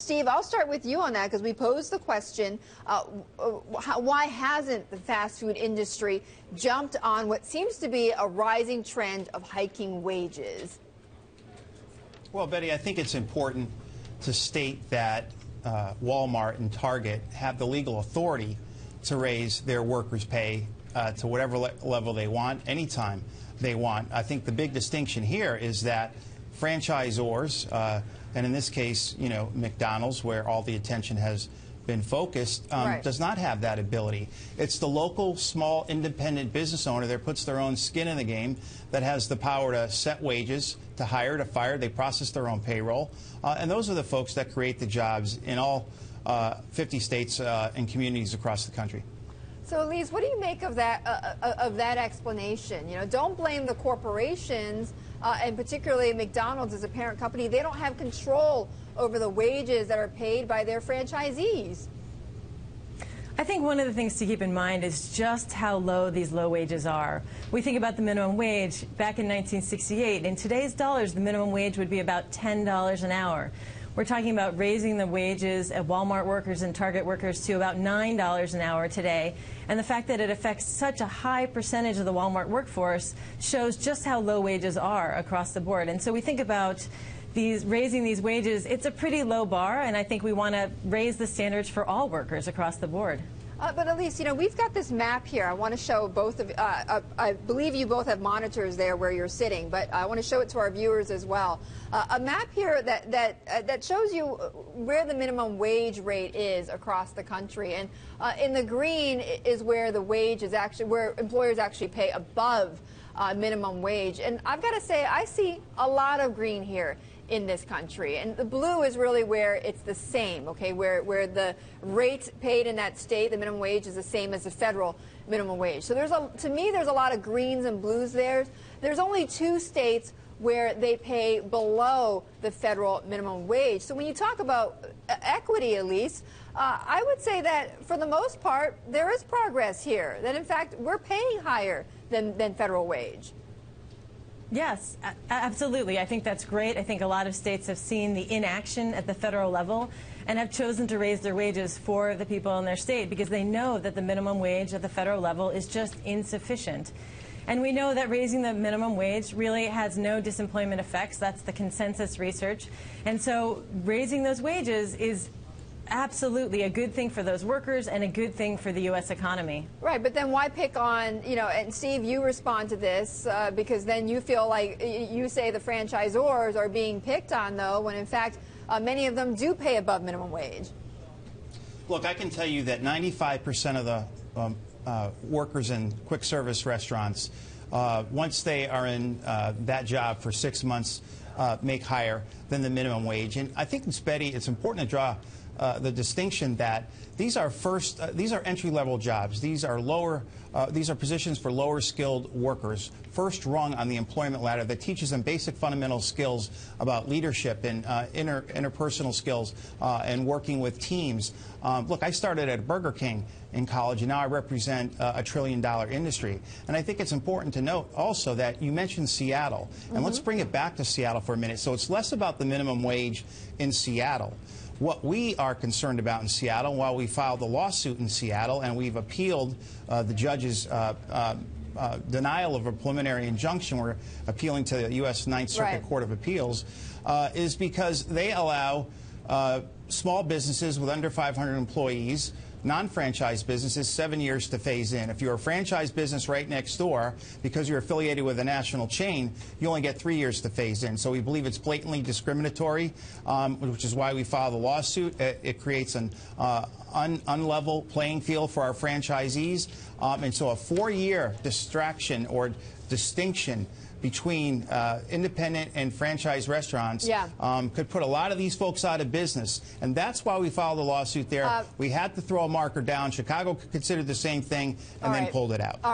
Steve, I'll start with you on that because we posed the question, why hasn't the fast food industry jumped on what seems to be a rising trend of hiking wages? Well, Betty, I think it's important to state that Walmart and Target have the legal authority to raise their workers' pay to whatever level they want, anytime they want. I think the big distinction here is that franchisors, and in this case, you know, McDonald's, where all the attention has been focused, does not have that ability. It's the local, small, independent business owner that puts their own skin in the game that has the power to set wages, to hire, to fire. They process their own payroll. And those are the folks that create the jobs in all 50 states and communities across the country. So, Elise, what do you make of that explanation? You know, don't blame the corporations, and particularly McDonald's as a parent company. They don't have control over the wages that are paid by their franchisees. I think one of the things to keep in mind is just how low these low wages are. We think about the minimum wage back in 1968. In today's dollars, the minimum wage would be about $10 an hour. We're talking about raising the wages of Walmart workers and Target workers to about $9 an hour today. And the fact that it affects such a high percentage of the Walmart workforce shows just how low wages are across the board. And so we think about raising these wages. It's a pretty low bar, and I think we want to raise the standards for all workers across the board. But Elise, you know, we've got this map here. I want to show both of I believe you both have monitors there where you're sitting, but I want to show it to our viewers as well. A map here that shows you where the minimum wage rate is across the country, and in the green is where the wage is actually, where employers actually pay above minimum wage. And I've got to say, I see a lot of green here in this country, and the blue is really where it's the same, okay, where the rate paid in that state, the minimum wage, is the same as the federal minimum wage. So to me there's a lot of greens and blues there. There's only 2 states where they pay below the federal minimum wage. So when you talk about equity, Elise, I would say that for the most part there is progress here, that in fact we're paying higher than federal wage. Yes, absolutely. I think that's great. I think a lot of states have seen the inaction at the federal level and have chosen to raise their wages for the people in their state because they know that the minimum wage at the federal level is just insufficient. And we know that raising the minimum wage really has no disemployment effects. That's the consensus research. And so raising those wages is absolutely a good thing for those workers and a good thing for the U.S. economy. Right, but then why pick on, you know, and Steve, you respond to this because then you feel like you say the franchisors are being picked on, though, when in fact many of them do pay above minimum wage. Look, I can tell you that 95% of the workers in quick service restaurants, once they are in that job for 6 months, make higher than the minimum wage. And I think, Betty, it's important to draw the distinction that these are entry-level jobs. These are these are positions for lower-skilled workers, first rung on the employment ladder, that teaches them basic fundamental skills about leadership and interpersonal skills and working with teams. Look, I started at Burger King in college, and now I represent a $1 trillion industry. And I think it's important to note also that you mentioned Seattle, and let's bring it back to Seattle for a minute. So it's less about the minimum wage in Seattle. What we are concerned about in Seattle, while we filed a lawsuit in Seattle and we've appealed the judge's denial of a preliminary injunction, we're appealing to the U.S. Ninth Circuit Court of Appeals, is because they allow small businesses with under 500 employees, non-franchise businesses, 7 years to phase in. If you're a franchise business right next door, because you're affiliated with a national chain, you only get 3 years to phase in. So we believe it's blatantly discriminatory, which is why we filed a lawsuit. It creates an unlevel playing field for our franchisees. And so a 4-year distraction or distinction between independent and franchise restaurants could put a lot of these folks out of business. And that's why we filed a lawsuit there. We had to throw a marker down. Chicago considered the same thing and then pulled it out.